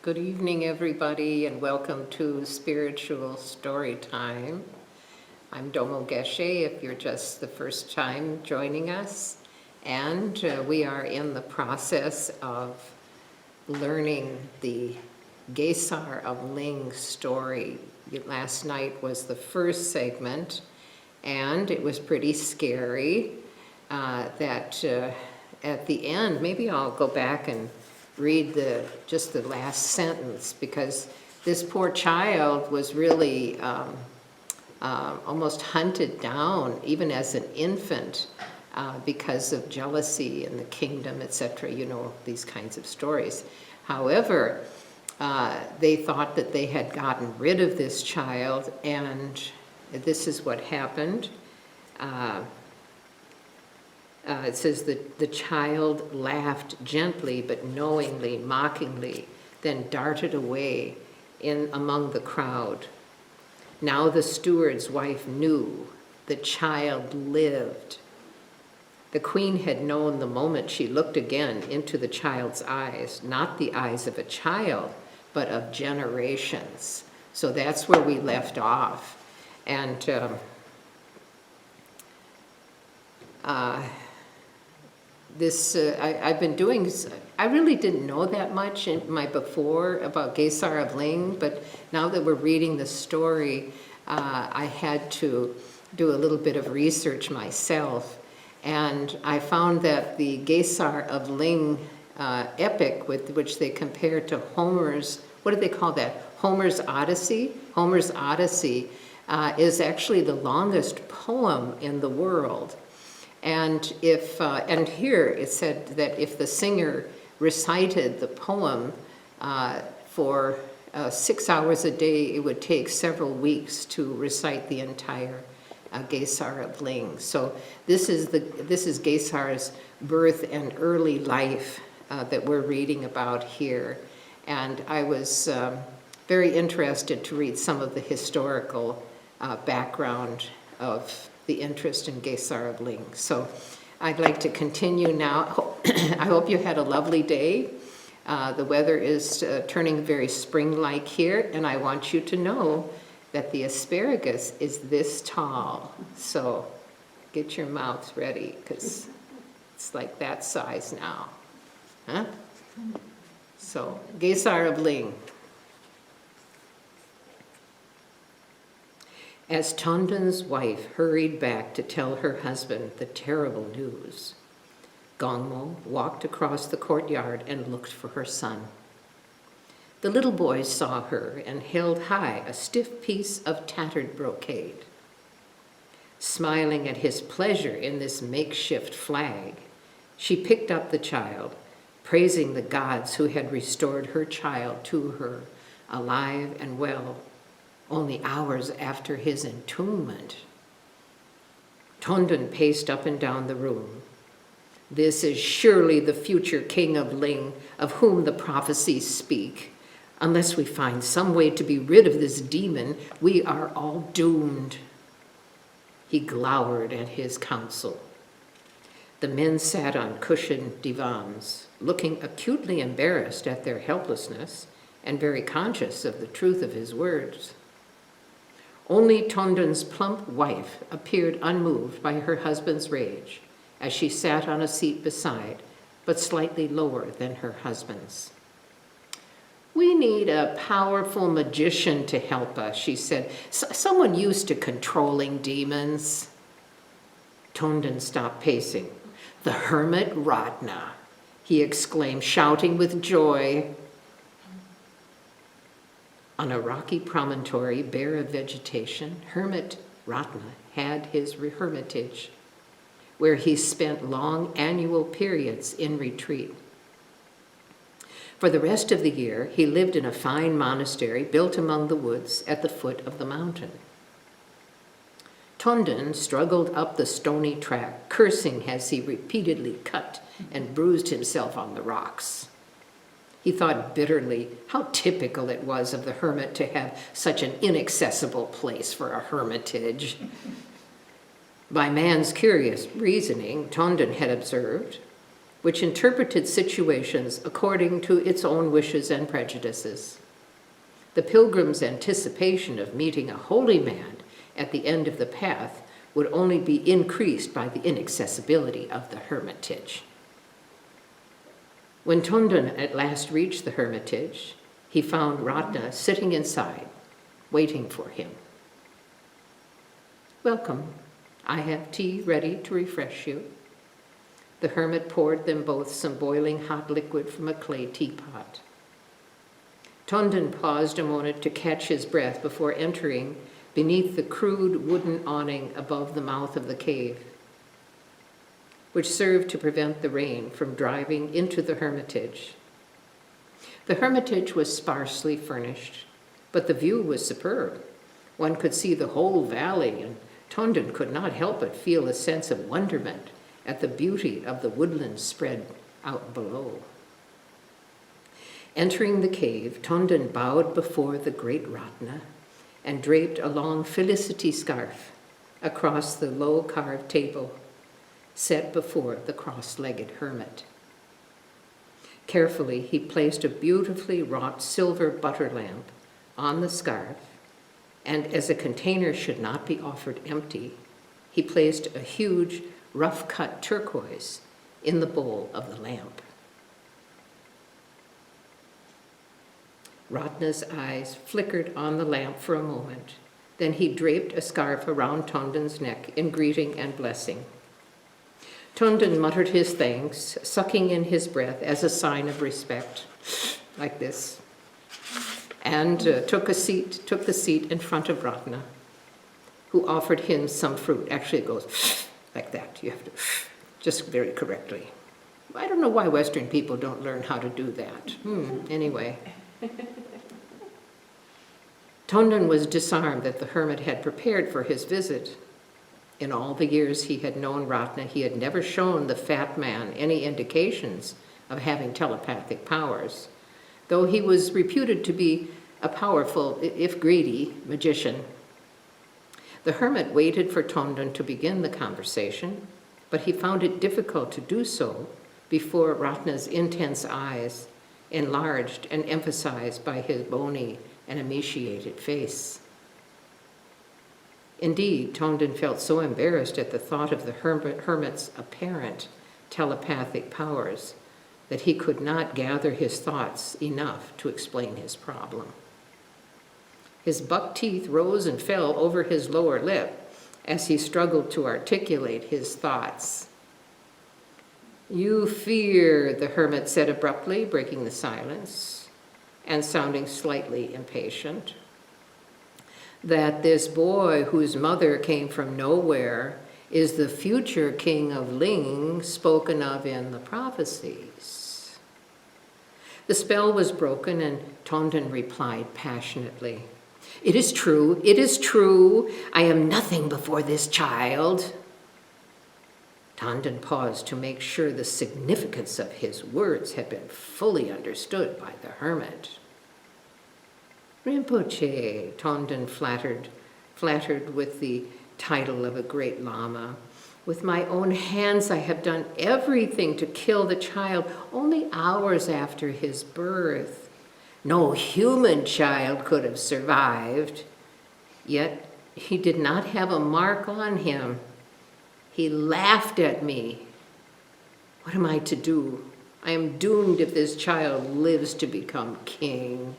Good evening, everybody, and welcome to Spiritual Story Time. I'm Domo Geshe, if you're just the first time joining us. And we are in the process of learning the Gesar of Ling story. Last night was the first segment, and it was pretty scary that at the end, maybe I'll go back and read just the last sentence, because this poor child was really almost hunted down, even as an infant, because of jealousy in the kingdom, etc. You know, these kinds of stories. However, they thought that they had gotten rid of this child, and this is what happened. It says that the child laughed gently but knowingly, mockingly, then darted away in among the crowd. Now the steward's wife knew the child lived. The queen had known the moment she looked again into the child's eyes, not the eyes of a child, but of generations. So that's where we left off. And I've been doing, I really didn't know that much in my before about Gesar of Ling, but now that we're reading the story, I had to do a little bit of research myself, and I found that the Gesar of Ling epic, with which they compare to Homer's, what do they call that? Homer's Odyssey? Homer's Odyssey is actually the longest poem in the world. And and here it said that if the singer recited the poem for 6 hours a day, it would take several weeks to recite the entire Gesar of Ling. So this is Gesar's birth and early life that we're reading about here. And I was very interested to read some of the historical background of the interest in Gesar of Ling. So I'd like to continue now. I hope you had a lovely day. The weather is turning very spring-like here, and I want you to know that the asparagus is this tall. So get your mouths ready, because it's like that size now. Huh? So, Gesar of Ling. As Tondan's wife hurried back to tell her husband the terrible news, Gongmo walked across the courtyard and looked for her son. The little boy saw her and held high a stiff piece of tattered brocade. Smiling at his pleasure in this makeshift flag, she picked up the child, praising the gods who had restored her child to her, alive and well, only hours after his entombment. Tondan paced up and down the room. This is surely the future king of Ling, of whom the prophecies speak. Unless we find some way to be rid of this demon, we are all doomed. He glowered at his council. The men sat on cushioned divans, looking acutely embarrassed at their helplessness and very conscious of the truth of his words. Only Tondan's plump wife appeared unmoved by her husband's rage as she sat on a seat beside, but slightly lower than her husband's. We need a powerful magician to help us, she said. Someone used to controlling demons. Tondan stopped pacing. The hermit Ratna, he exclaimed, shouting with joy. On a rocky promontory bare of vegetation, hermit Ratna had his hermitage, where he spent long annual periods in retreat. For the rest of the year, he lived in a fine monastery built among the woods at the foot of the mountain. Tondan struggled up the stony track, cursing as he repeatedly cut and bruised himself on the rocks. He thought bitterly how typical it was of the hermit to have such an inaccessible place for a hermitage. By man's curious reasoning, Tondan had observed, which interpreted situations according to its own wishes and prejudices. The pilgrim's anticipation of meeting a holy man at the end of the path would only be increased by the inaccessibility of the hermitage. When Tondan at last reached the hermitage, he found Ratna sitting inside, waiting for him. "Welcome. I have tea ready to refresh you." The hermit poured them both some boiling hot liquid from a clay teapot. Tondan paused a moment to catch his breath before entering beneath the crude wooden awning above the mouth of the cave, which served to prevent the rain from driving into the hermitage. The hermitage was sparsely furnished, but the view was superb. One could see the whole valley, and Tondan could not help but feel a sense of wonderment at the beauty of the woodlands spread out below. Entering the cave, Tondan bowed before the great Ratna and draped a long felicity scarf across the low carved table set before the cross-legged hermit. Carefully, he placed a beautifully wrought silver butter lamp on the scarf, and as a container should not be offered empty, he placed a huge, rough-cut turquoise in the bowl of the lamp. Ratna's eyes flickered on the lamp for a moment. Then he draped a scarf around Tondan's neck in greeting and blessing. Tondan muttered his thanks, sucking in his breath as a sign of respect, like this, and took the seat in front of Ratna, who offered him some fruit. Actually, it goes like that. You have to just very correctly. I don't know why Western people don't learn how to do that. Anyway. Tondan was disarmed that the hermit had prepared for his visit. In all the years he had known Ratna, he had never shown the fat man any indications of having telepathic powers, though he was reputed to be a powerful, if greedy, magician. The hermit waited for Tondan to begin the conversation, but he found it difficult to do so before Ratna's intense eyes, enlarged and emphasized by his bony and emaciated face. Indeed, Tondan felt so embarrassed at the thought of the hermit's apparent telepathic powers that he could not gather his thoughts enough to explain his problem. His buck teeth rose and fell over his lower lip as he struggled to articulate his thoughts. "You fear," the hermit said abruptly, breaking the silence and sounding slightly impatient, "that this boy whose mother came from nowhere is the future king of Ling spoken of in the prophecies." The spell was broken, and Tondan replied passionately, "It is true, it is true. I am nothing before this child." Tondan paused to make sure the significance of his words had been fully understood by the hermit. "Rinpoche," Tondan flattered with the title of a great lama, "with my own hands I have done everything to kill the child only hours after his birth. No human child could have survived. Yet he did not have a mark on him. He laughed at me. What am I to do? I am doomed if this child lives to become king."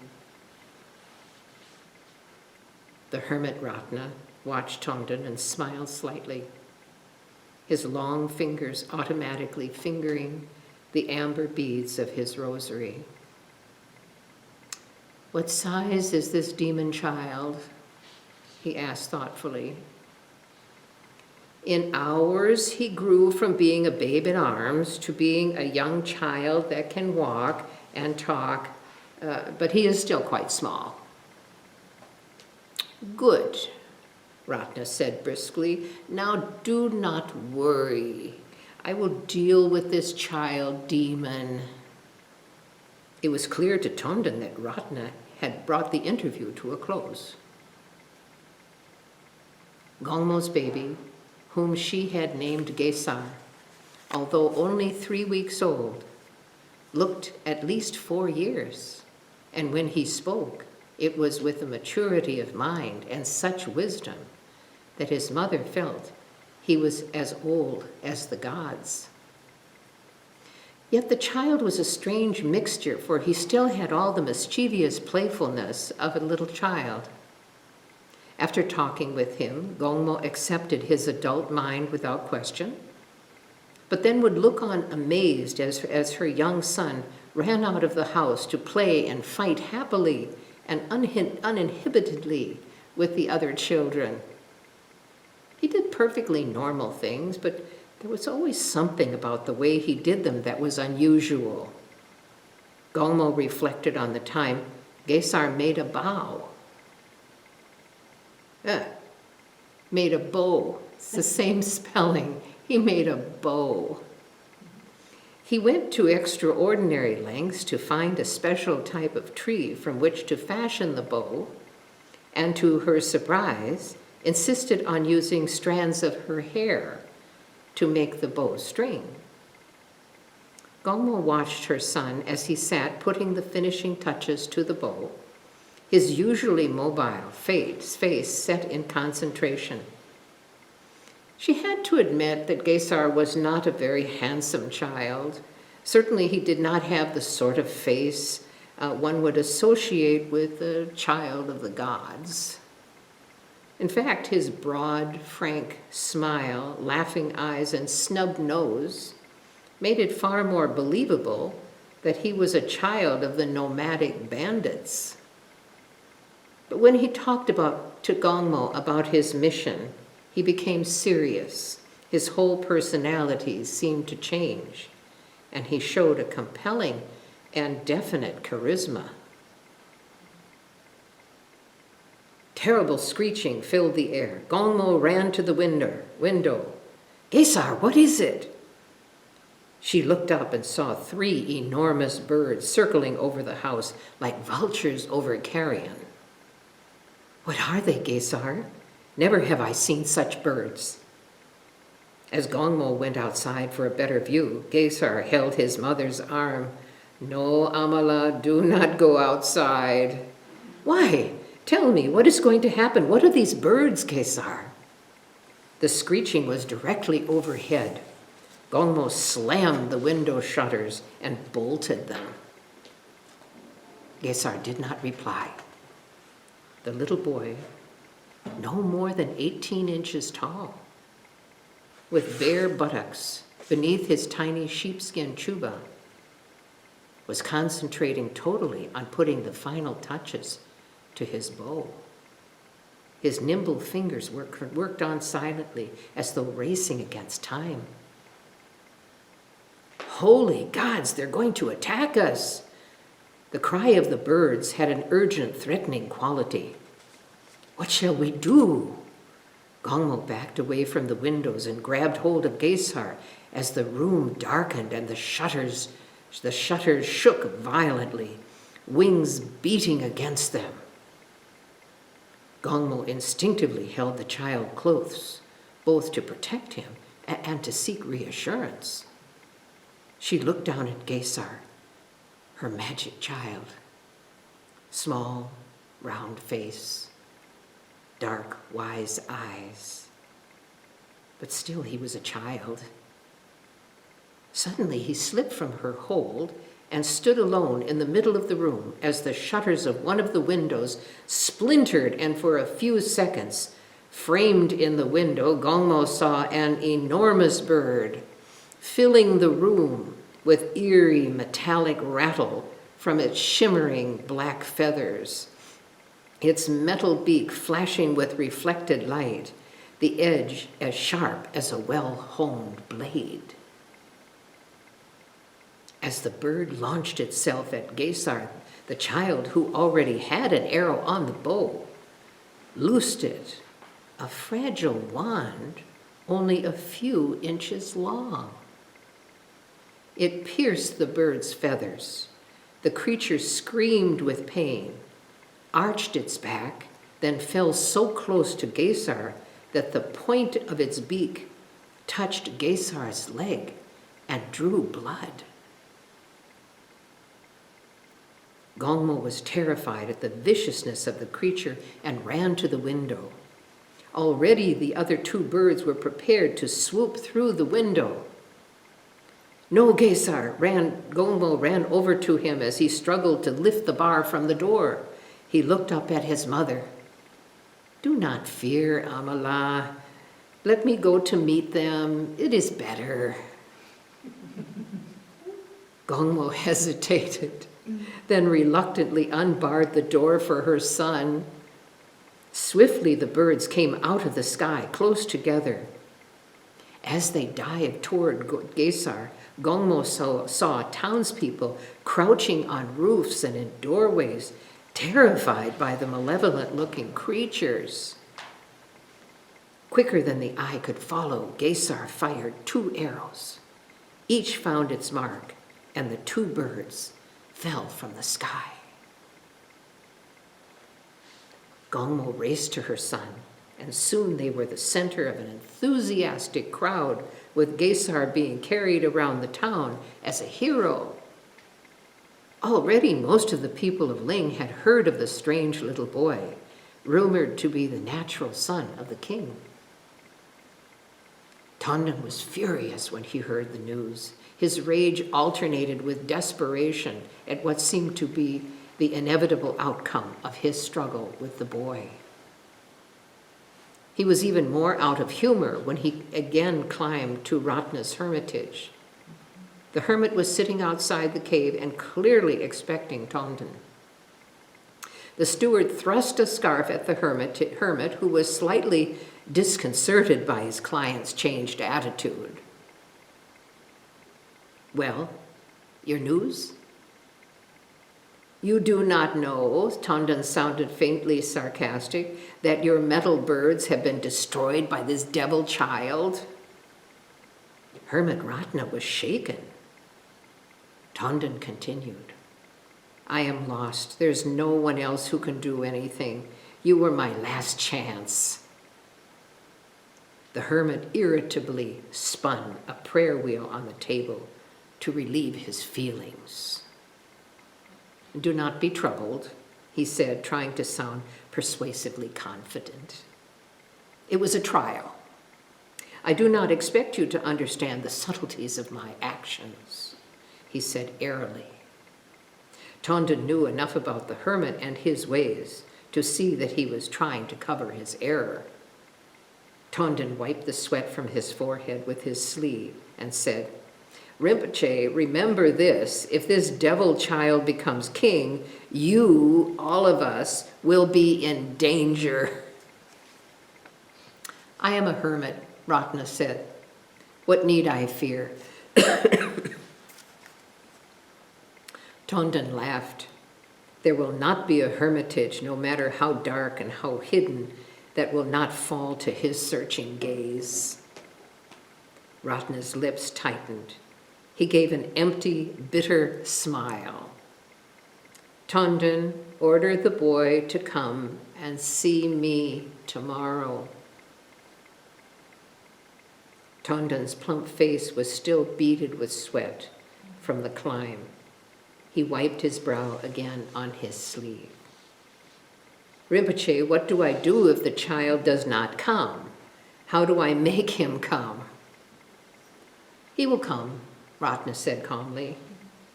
The hermit Ratna watched Tondan and smiled slightly, his long fingers automatically fingering the amber beads of his rosary. "What size is this demon child?" he asked thoughtfully. "In hours, he grew from being a babe in arms to being a young child that can walk and talk, but he is still quite small." "Good," Ratna said briskly. "Now do not worry. I will deal with this child demon." It was clear to Tondan that Ratna had brought the interview to a close. Gongmo's baby, whom she had named Gesar, although only 3 weeks old, looked at least 4 years, and when he spoke, it was with a maturity of mind and such wisdom that his mother felt he was as old as the gods. Yet the child was a strange mixture, for he still had all the mischievous playfulness of a little child. After talking with him, Gongmo accepted his adult mind without question, but then would look on amazed as her young son ran out of the house to play and fight happily and uninhibitedly with the other children. He did perfectly normal things, but there was always something about the way he did them that was unusual. Gongmo reflected on the time Gesar made a bow. Made a bow. It's the same spelling. He made a bow. He went to extraordinary lengths to find a special type of tree from which to fashion the bow, and to her surprise, insisted on using strands of her hair to make the bow string. Gongmo watched her son as he sat putting the finishing touches to the bow, his usually mobile face set in concentration. She had to admit that Gesar was not a very handsome child. Certainly he did not have the sort of face one would associate with a child of the gods. In fact, his broad, frank smile, laughing eyes, and snub nose made it far more believable that he was a child of the nomadic bandits. But when he talked to Gongmo about his mission, he became serious. His whole personality seemed to change, and he showed a compelling and definite charisma. Terrible screeching filled the air. Gongmo ran to the window. "Gesar, what is it?" She looked up and saw 3 enormous birds circling over the house like vultures over carrion. "What are they, Gesar? Never have I seen such birds." As Gongmo went outside for a better view, Gesar held his mother's arm. "No, Amala, do not go outside." "Why? Tell me, what is going to happen? What are these birds, Gesar?" The screeching was directly overhead. Gongmo slammed the window shutters and bolted them. Gesar did not reply. The little boy, no more than 18 inches tall, with bare buttocks beneath his tiny sheepskin chuba, was concentrating totally on putting the final touches to his bow. His nimble fingers worked on silently as though racing against time. "Holy gods, they're going to attack us!" The cry of the birds had an urgent, threatening quality. "What shall we do?" Gongmo backed away from the windows and grabbed hold of Gesar as the room darkened and the shutters shook violently, wings beating against them. Gongmo instinctively held the child close, both to protect him and to seek reassurance. She looked down at Gesar, her magic child. Small, round face, dark, wise eyes. But still he was a child. Suddenly he slipped from her hold and stood alone in the middle of the room as the shutters of one of the windows splintered, and for a few seconds, framed in the window, Gongmo saw an enormous bird filling the room with eerie metallic rattle from its shimmering black feathers, its metal beak flashing with reflected light, the edge as sharp as a well-honed blade. As the bird launched itself at Gesar, the child, who already had an arrow on the bow, loosed it, a fragile wand only a few inches long. It pierced the bird's feathers. The creature screamed with pain, arched its back, then fell so close to Gesar that the point of its beak touched Gesar's leg and drew blood. Gongmo was terrified at the viciousness of the creature and ran to the window. Already the other two birds were prepared to swoop through the window. No, Gesar! Gongmo ran over to him as he struggled to lift the bar from the door. He looked up at his mother. Do not fear, Amala. Let me go to meet them. It is better. Gongmo hesitated, then reluctantly unbarred the door for her son. Swiftly the birds came out of the sky, close together. As they dived toward Gesar, Gongmo saw townspeople crouching on roofs and in doorways, terrified by the malevolent-looking creatures. Quicker than the eye could follow, Gesar fired 2 arrows. Each found its mark, and the 2 birds fell from the sky. Gongmo raced to her son, and soon they were the center of an enthusiastic crowd, with Gesar being carried around the town as a hero. Already most of the people of Ling had heard of the strange little boy, rumored to be the natural son of the king. Tanden was furious when he heard the news. His rage alternated with desperation at what seemed to be the inevitable outcome of his struggle with the boy. He was even more out of humor when he again climbed to Ratna's hermitage. The hermit was sitting outside the cave and clearly expecting Tanden. The steward thrust a scarf at the hermit, who was slightly disconcerted by his client's changed attitude. Well, your news? You do not know, Tanden sounded faintly sarcastic, that your metal birds have been destroyed by this devil child? Hermit Ratna was shaken. Tanden continued, I am lost. There's no one else who can do anything. You were my last chance. The hermit irritably spun a prayer wheel on the table to relieve his feelings. Do not be troubled, he said, trying to sound persuasively confident. It was a trial. I do not expect you to understand the subtleties of my actions, he said airily. Tanden knew enough about the hermit and his ways to see that he was trying to cover his error. Tanden wiped the sweat from his forehead with his sleeve and said, Rinpoche, remember this, if this devil child becomes king, you, all of us, will be in danger. I am a hermit, Ratna said. What need I fear? Tanden laughed. There will not be a hermitage, no matter how dark and how hidden, that will not fall to his searching gaze. Ratna's lips tightened. He gave an empty, bitter smile. Tanden, order the boy to come and see me tomorrow. Tanden's plump face was still beaded with sweat from the climb. He wiped his brow again on his sleeve. Rinpoche, what do I do if the child does not come? How do I make him come? He will come, Ratna said calmly,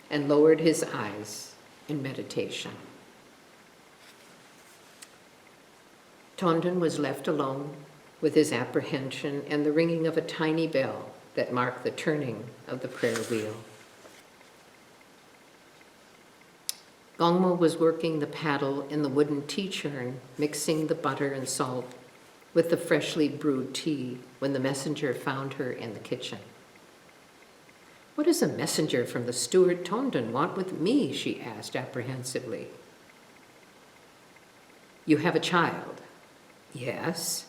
and lowered his eyes in meditation. Tanden was left alone with his apprehension and the ringing of a tiny bell that marked the turning of the prayer wheel. Gongmo was working the paddle in the wooden tea churn, mixing the butter and salt with the freshly brewed tea when the messenger found her in the kitchen. What does a messenger from the steward Tanden want with me? She asked apprehensively. You have a child. Yes.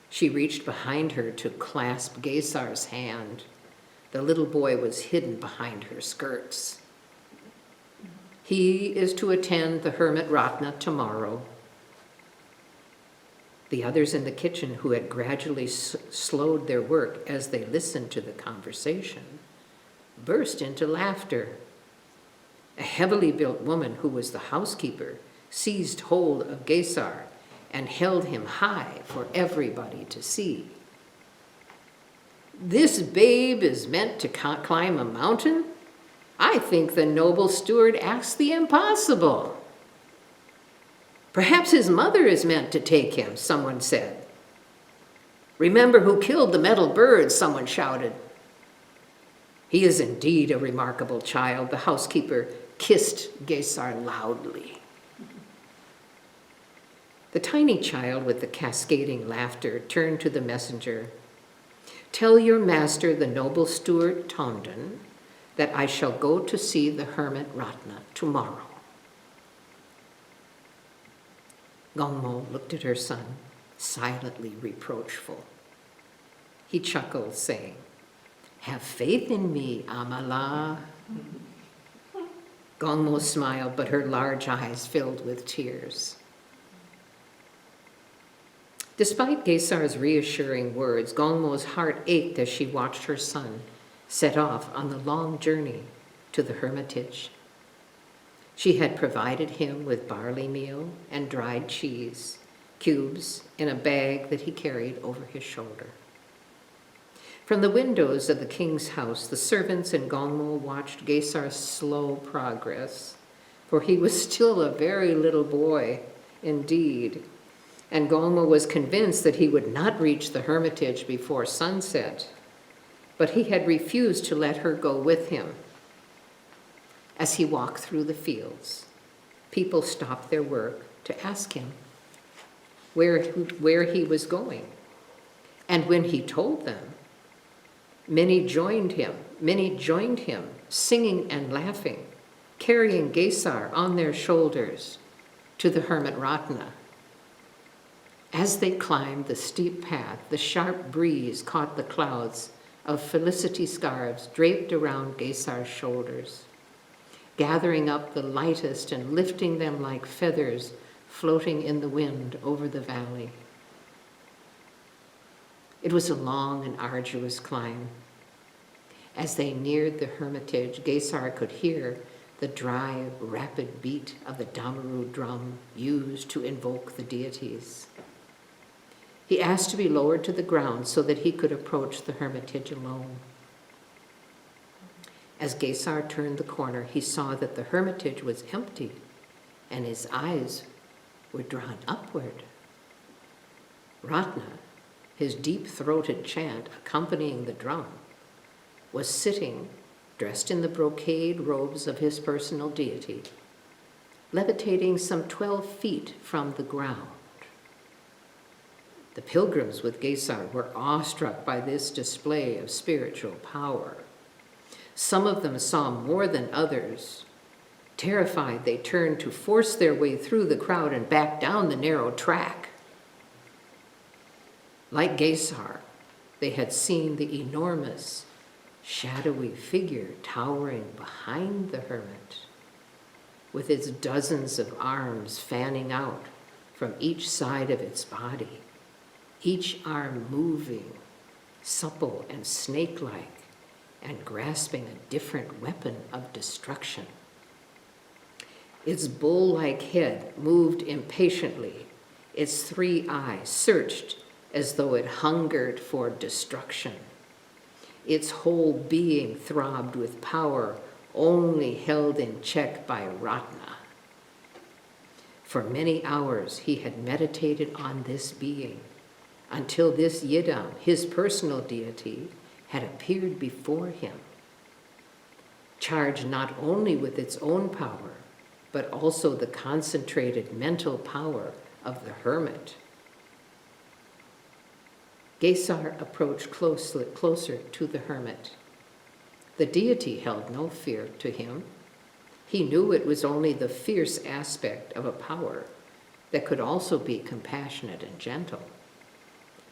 She reached behind her to clasp Gesar's hand. The little boy was hidden behind her skirts. He is to attend the hermit Ratna tomorrow. The others in the kitchen, who had gradually slowed their work as they listened to the conversation, burst into laughter. A heavily built woman who was the housekeeper seized hold of Gesar and held him high for everybody to see. This babe is meant to climb a mountain? I think the noble steward asked the impossible. Perhaps his mother is meant to take him, someone said. Remember who killed the metal bird, someone shouted. He is indeed a remarkable child. The housekeeper kissed Gesar loudly. The tiny child with the cascading laughter turned to the messenger. Tell your master, the noble steward Tondon, that I shall go to see the hermit Ratna tomorrow. Gongmo looked at her son, silently reproachful. He chuckled, saying, Have faith in me, Amala. Gongmo smiled, but her large eyes filled with tears. Despite Gesar's reassuring words, Gongmo's heart ached as she watched her son set off on the long journey to the hermitage. She had provided him with barley meal and dried cheese, cubes in a bag that he carried over his shoulder. From the windows of the king's house, the servants and Gongmo watched Gesar's slow progress, for he was still a very little boy indeed, and Gongmo was convinced that he would not reach the hermitage before sunset, but he had refused to let her go with him. As he walked through the fields, people stopped their work to ask him where he was going. And when he told them, many joined him, singing and laughing, carrying Gesar on their shoulders to the hermit Ratna. As they climbed the steep path, the sharp breeze caught the clouds of felicity scarves draped around Gesar's shoulders, gathering up the lightest and lifting them like feathers floating in the wind over the valley. It was a long and arduous climb. As they neared the hermitage, Gesar could hear the dry, rapid beat of the Damaru drum used to invoke the deities. He asked to be lowered to the ground so that he could approach the hermitage alone. As Gesar turned the corner, he saw that the hermitage was empty, and his eyes were drawn upward. Ratna, his deep-throated chant accompanying the drum, was sitting, dressed in the brocade robes of his personal deity, levitating some 12 feet from the ground. The pilgrims with Gesar were awestruck by this display of spiritual power. Some of them saw more than others. Terrified, they turned to force their way through the crowd and back down the narrow track. Like Gesar, they had seen the enormous, shadowy figure towering behind the hermit, with its dozens of arms fanning out from each side of its body, each arm moving, supple and snake-like, and grasping a different weapon of destruction. Its bull-like head moved impatiently. Its 3 eyes searched as though it hungered for destruction. Its whole being throbbed with power only held in check by Ratna. For many hours he had meditated on this being, until this Yidam, his personal deity, had appeared before him, charged not only with its own power, but also the concentrated mental power of the hermit. Gesar approached closer to the hermit. The deity held no fear to him. He knew it was only the fierce aspect of a power that could also be compassionate and gentle.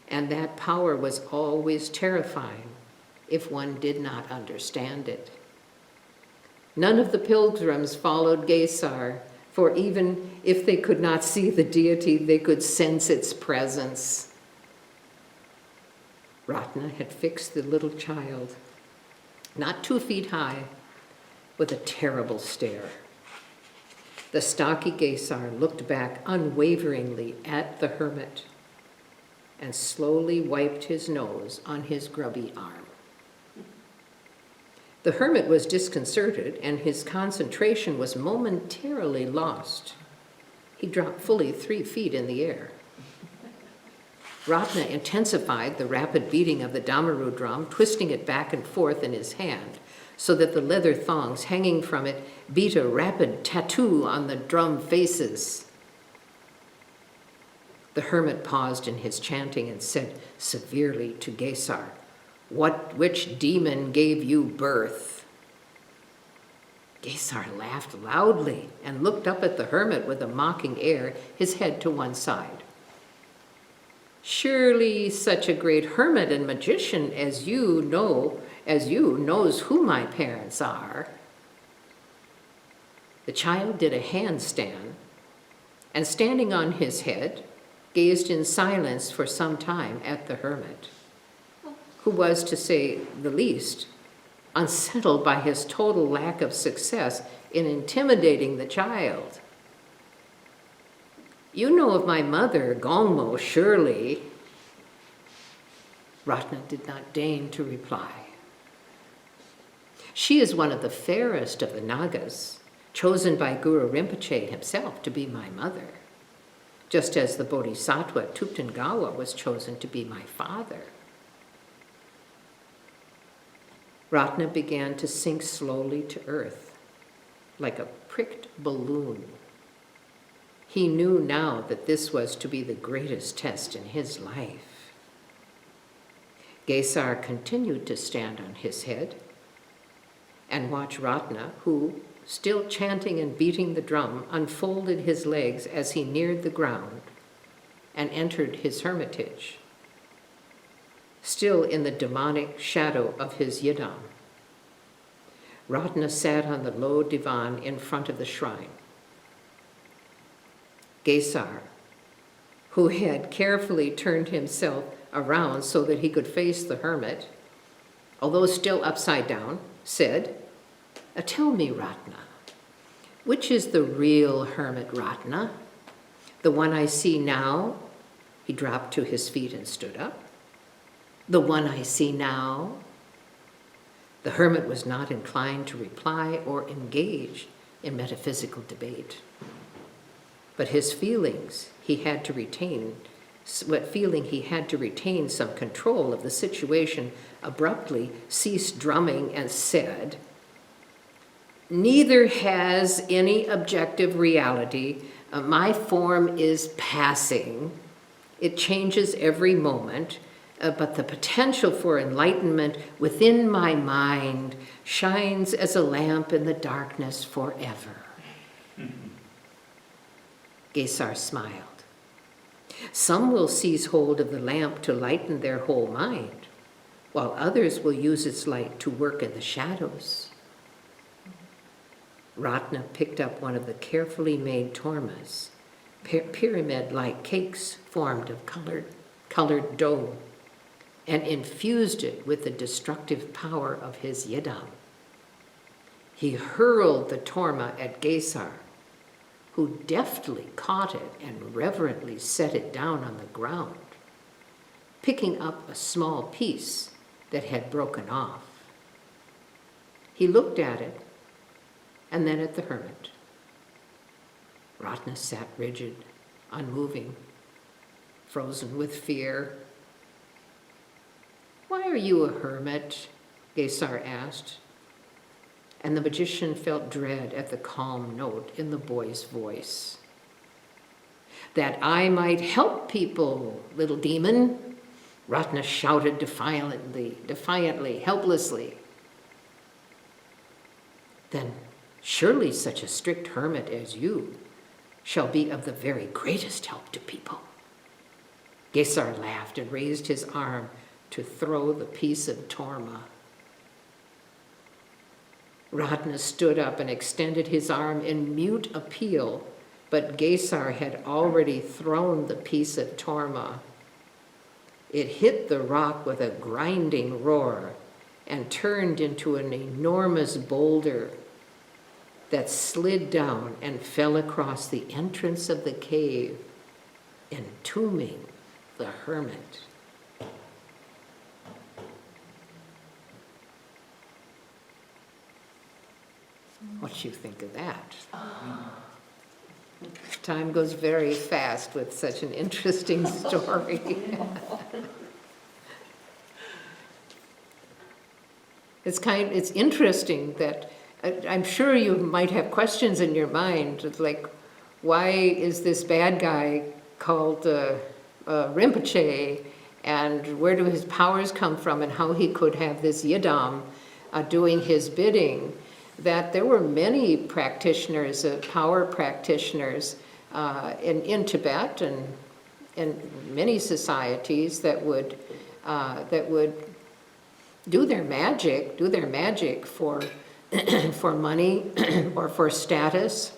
And that power was always terrifying if one did not understand it. None of the pilgrims followed Gesar, for even if they could not see the deity, they could sense its presence. Ratna had fixed the little child not 2 feet high, with a terrible stare. The stocky Gesar looked back unwaveringly at the hermit and slowly wiped his nose on his grubby arm. The hermit was disconcerted, and his concentration was momentarily lost. He dropped fully 3 feet in the air. Ratna intensified the rapid beating of the Damaru drum, twisting it back and forth in his hand, so that the leather thongs hanging from it beat a rapid tattoo on the drum faces. The hermit paused in his chanting and said severely to Gesar, "Which demon gave you birth?" Gesar laughed loudly and looked up at the hermit with a mocking air, his head to one side. "Surely such a great hermit and magician as you knows who my parents are." The child did a handstand and, standing on his head, gazed in silence for some time at the hermit, who was, to say the least, unsettled by his total lack of success in intimidating the child. "You know of my mother, Gongmo, surely?" Ratna did not deign to reply. "She is one of the fairest of the Nagas, chosen by Guru Rinpoche himself to be my mother, just as the Bodhisattva Tuptengawa was chosen to be my father." Ratna began to sink slowly to earth, like a pricked balloon. He knew now that this was to be the greatest test in his life. Gesar continued to stand on his head and watch Ratna, who, still chanting and beating the drum, unfolded his legs as he neared the ground and entered his hermitage, still in the demonic shadow of his yidam. Ratna sat on the low divan in front of the shrine. Gesar, who had carefully turned himself around so that he could face the hermit, although still upside down, said, "Tell me, Ratna, which is the real hermit Ratna? The one I see now?" He dropped to his feet and stood up. "The one I see now?" The hermit was not inclined to reply or engage in metaphysical debate. But his feelings, he had to retain some control of the situation, abruptly ceased drumming and said, "Neither has any objective reality. My form is passing. It changes every moment, but the potential for enlightenment within my mind shines as a lamp in the darkness forever." Gesar smiled. "Some will seize hold of the lamp to lighten their whole mind, while others will use its light to work in the shadows." Ratna picked up one of the carefully made tormas, pyramid-like cakes formed of colored dough, and infused it with the destructive power of his yidam. He hurled the torma at Gesar, who deftly caught it and reverently set it down on the ground, picking up a small piece that had broken off. He looked at it and then at the hermit. Ratna sat rigid, unmoving, frozen with fear. "Why are you a hermit?" Gesar asked, and the magician felt dread at the calm note in the boy's voice. "That I might help people, little demon," Ratna shouted defiantly, helplessly. "Then surely such a strict hermit as you shall be of the very greatest help to people." Gesar laughed and raised his arm to throw the piece of torma. Ratna stood up and extended his arm in mute appeal, but Gesar had already thrown the piece of torma. It hit the rock with a grinding roar, and turned into an enormous boulder that slid down and fell across the entrance of the cave, entombing the hermit. What do you think of that? Time goes very fast with such an interesting story. It's interesting that I'm sure you might have questions in your mind of like, why is this bad guy called Rinpoche, and where do his powers come from, and how he could have this yidam doing his bidding. That there were many practitioners, power practitioners in Tibet and in many societies that would do their magic for for money or for status.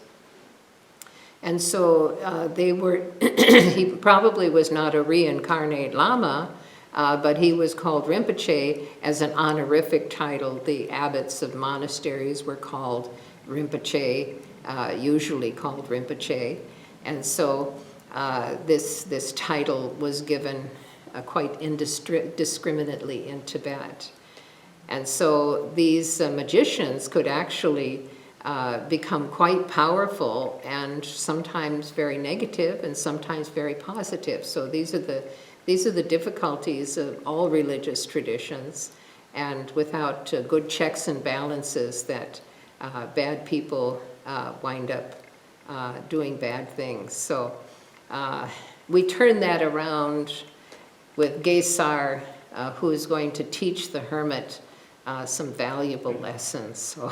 And so they were. He probably was not a reincarnate Lama. But he was called Rinpoche as an honorific title. The abbots of monasteries were called Rinpoche, usually called Rinpoche. And so this title was given quite indiscriminately in Tibet. And so these magicians could actually become quite powerful, and sometimes very negative and sometimes very positive. So these are the difficulties of all religious traditions, and without good checks and balances, that bad people wind up doing bad things. So we turn that around with Gesar, who is going to teach the hermit some valuable lessons. So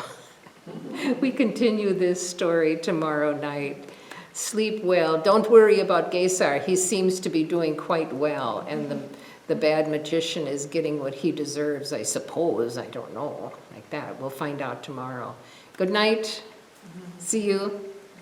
we continue this story tomorrow night. Sleep well. Don't worry about Gesar. He seems to be doing quite well, and the bad magician is getting what he deserves, I suppose. I don't know, like that. We'll find out tomorrow. Good night. See you.